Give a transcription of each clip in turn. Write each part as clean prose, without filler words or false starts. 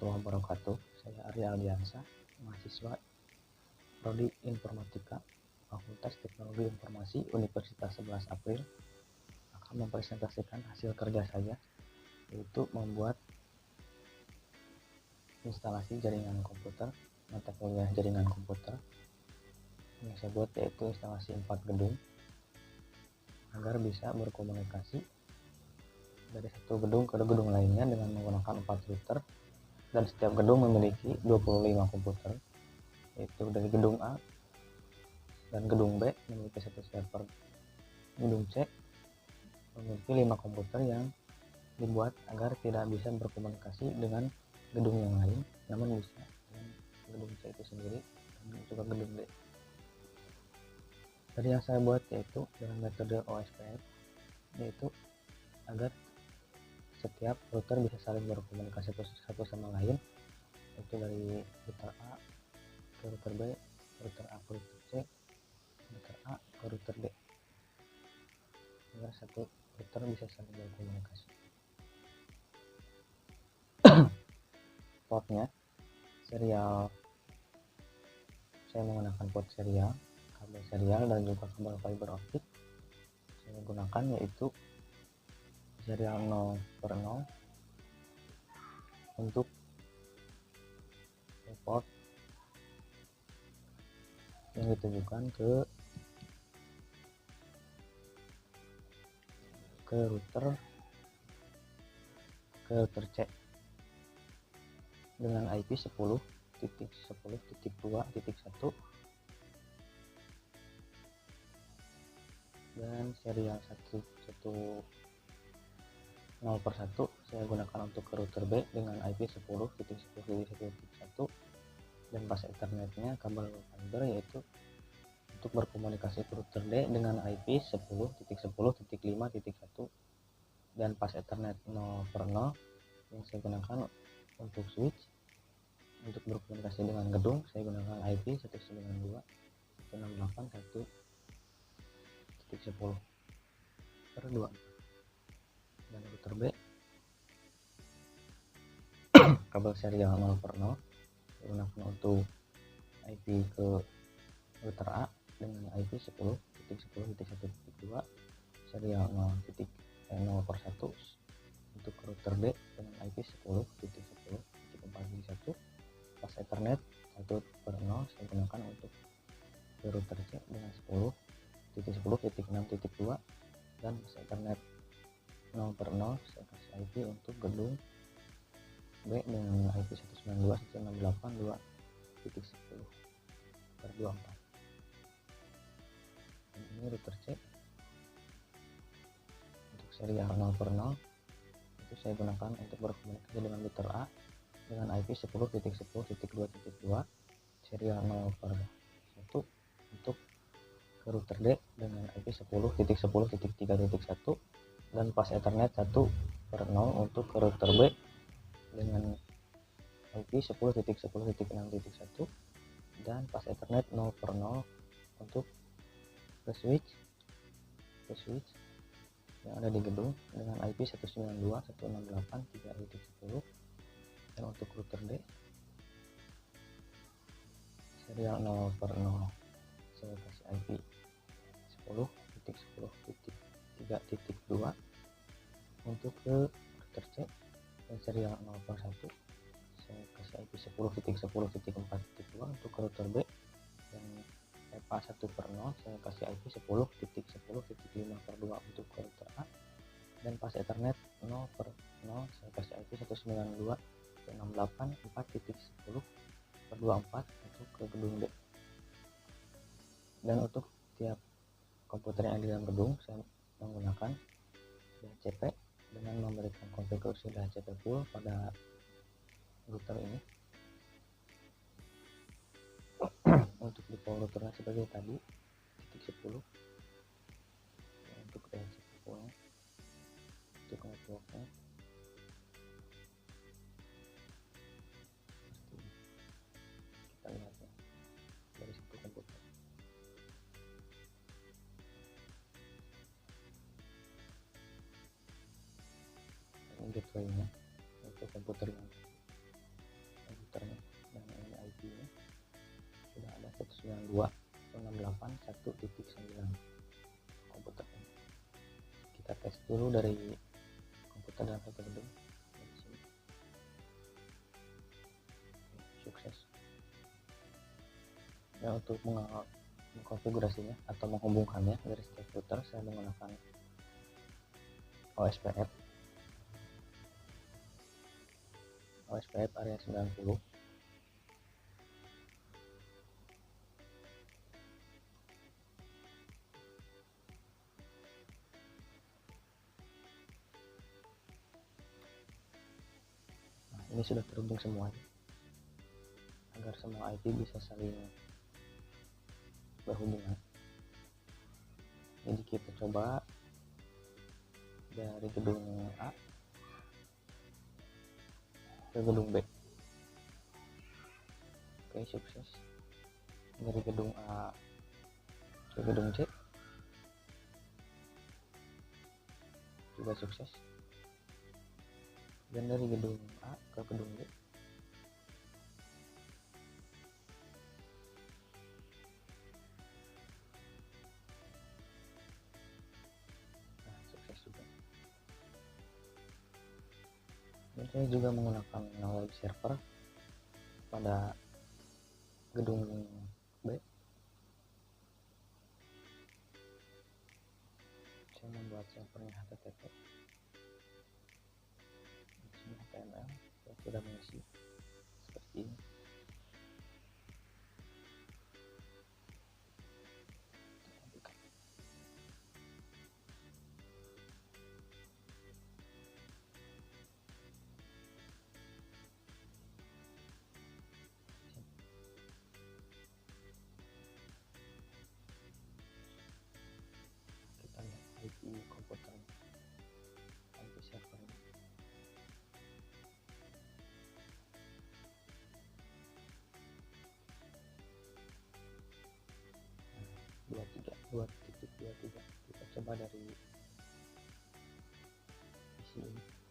warahmatullahi wabarakatuh. Saya Arya Aldiansa, mahasiswa Prodi Informatika, Fakultas Teknologi Informasi Universitas 11 April, akan mempresentasikan hasil kerja saya, yaitu membuat instalasi jaringan komputer, mata kuliah jaringan komputer. Yang saya buat yaitu instalasi 4 gedung, agar bisa berkomunikasi dari satu gedung ke gedung lainnya dengan menggunakan 4 router, dan setiap gedung memiliki 25 komputer, yaitu dari gedung A dan gedung B memiliki 1 server, gedung C memiliki 5 komputer yang dibuat agar tidak bisa berkomunikasi dengan gedung yang lain, namun bisa dengan gedung C itu sendiri dan juga gedung D. Tadi yang saya buat yaitu dengan metode OSPF, yaitu agar setiap router bisa saling berkomunikasi satu sama lain, yaitu dari router A ke router B, router A ke router C, router A ke router D, agar satu router bisa saling berkomunikasi. Portnya serial, saya menggunakan port serial, kabel serial, dan juga kabel fiber optik. Saya gunakan yaitu serial 0/0 untuk port yang ditujukan ke router C dengan IP 10.10.2.1 dan serial 0/1 saya gunakan untuk ke router B dengan IP 10.10.1 dan pas ethernetnya kabel fiber, yaitu untuk berkomunikasi ke router D dengan IP 10.10.5.1 dan pas ethernet 0/0 yang saya gunakan untuk switch. Untuk berkomunikasi dengan gedung saya gunakan IP 192.168.10/2 dan router B kabel serial 0/0 saya gunakan untuk IP ke router A dengan IP 10.10.1.2 serial 0/1 untuk router D dengan IP 10.10.4.1 pas ethernet 1/0 saya gunakan untuk ke router C dengan 10.10.6.2 dan pas ethernet 0/0 saya kasih IP untuk gedung B dengan IP 192.168.2.10/24 dan ini router C untuk serial 0/0 itu saya gunakan untuk berkomunikasi dengan router A dengan IP 10.10.2.2 serial 0/1 untuk ke router D dengan IP 10.10.3.1 dan pas ethernet 1/0 untuk ke router B dengan IP 10.10.6.1 dan pas ethernet 0/0 untuk ke switch yang ada di gedung dengan IP 192.168.3.10 dan untuk router D serial 0/0 saya kasih IP 10.10.3.2 untuk ke router C dan serial 0/1 saya kasih IP 10.10.4.2 untuk ke router B dan EPA 1/0 saya kasih IP 10.10.5/2 untuk ke router A dan pas ethernet 0/0 saya kasih IP 192.168.4.10/24 untuk ke gedung D. Dan untuk tiap komputer yang ada di dalam gedung saya menggunakan DHCP dengan memberikan konfigurasi DHCP pool pada router ini. Untuk di power routernya sebagai tadi titik 10 untuk DHCP poolnya, untuk networknya kita lihat ya dari satu komputer. Ini gateway-nya untuk komputer yang 192.168.1.9 komputer ini. Kita tes dulu dari komputer dalam satu gedung. Dari sini. Sukses. Ya, untuk mengkonfigurasinya atau menghubungkannya dari setiap router, saya menggunakan OSPF area 90. Nah, ini sudah terhubung semuanya agar semua IP bisa saling berhubungan. Jadi kita coba dari gedung A ke gedung B. Oke, sukses. Dari gedung A ke gedung C juga sukses. Dan dari gedung A ke gedung B sukses juga. Dan saya juga menggunakan web server pada gedung B. Saya membuat servernya HTTP. Di sini HTML saya sudah mengisi seperti ini. Kita lihat IP komputer, IP server ini. Nah, 2.3. Kita coba dari isi ini.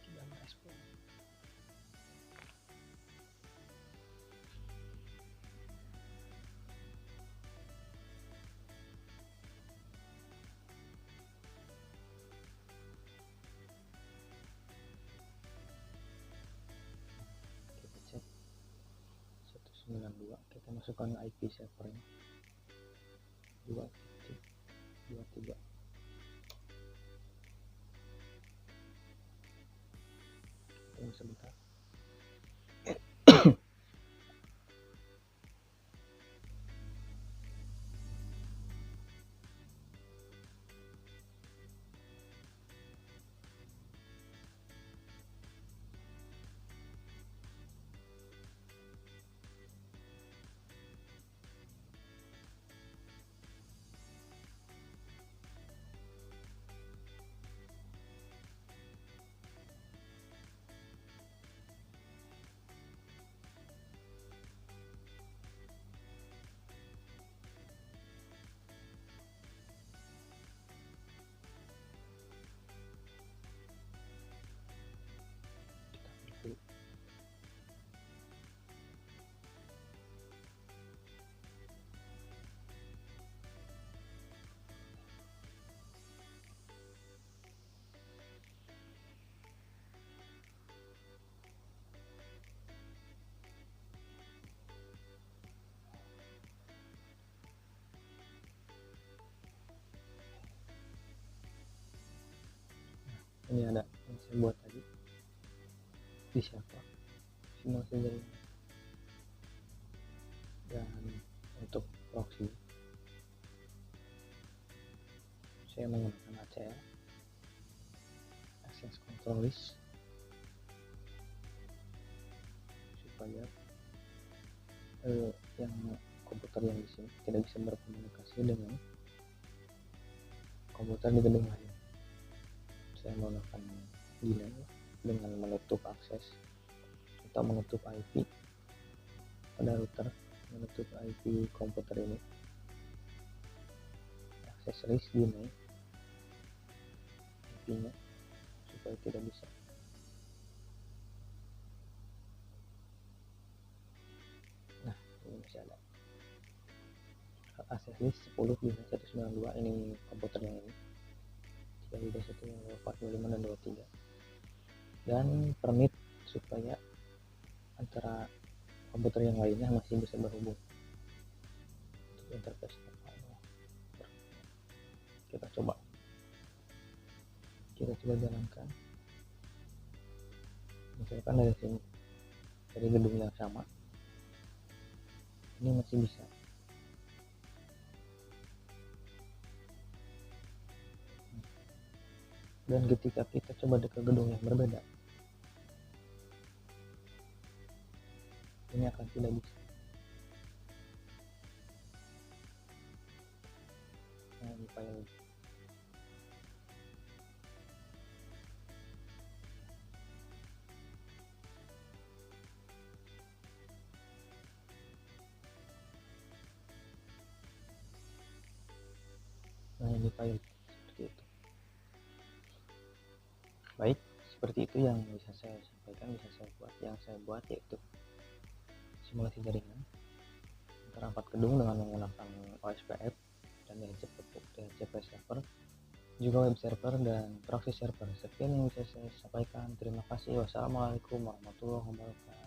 Tidak merespon. Kita cek 192. Kita masukkan IP servernya 2.23. Tunggu sebentar. Ini ada yang saya buat tadi di server simulasi jaringan. Dan untuk proxy saya menggunakan ACL, Access Control List, supaya yang komputer yang di sini tidak bisa berkomunikasi dengan komputer di gedung lain. Saya menggunakan delay dengan menutup akses atau menutup IP pada router, menutup IP komputer ini, akses list delay IP-nya supaya tidak bisa. Nah, ini masih ada akses list 10 delay 192, ini komputer yang ini 3.1 45 dan 23, dan permit supaya antara komputer yang lainnya masih bisa berhubung. Untuk interface kita coba jalankan. Misalkan dari sini, dari gedung yang sama, ini masih bisa. Dan ketika kita coba ke gedung yang berbeda, ini akan tidak bisa. Nah, ini file. Nah, ini file seperti itu. Baik, seperti itu yang bisa saya sampaikan, bisa saya buat. Yang saya buat yaitu simulasi jaringan antara 4 gedung dengan menggunakan OSPF dan DHCP server, juga web server dan proxy server. Sekian yang bisa saya sampaikan. Terima kasih. Wassalamualaikum warahmatullahi wabarakatuh.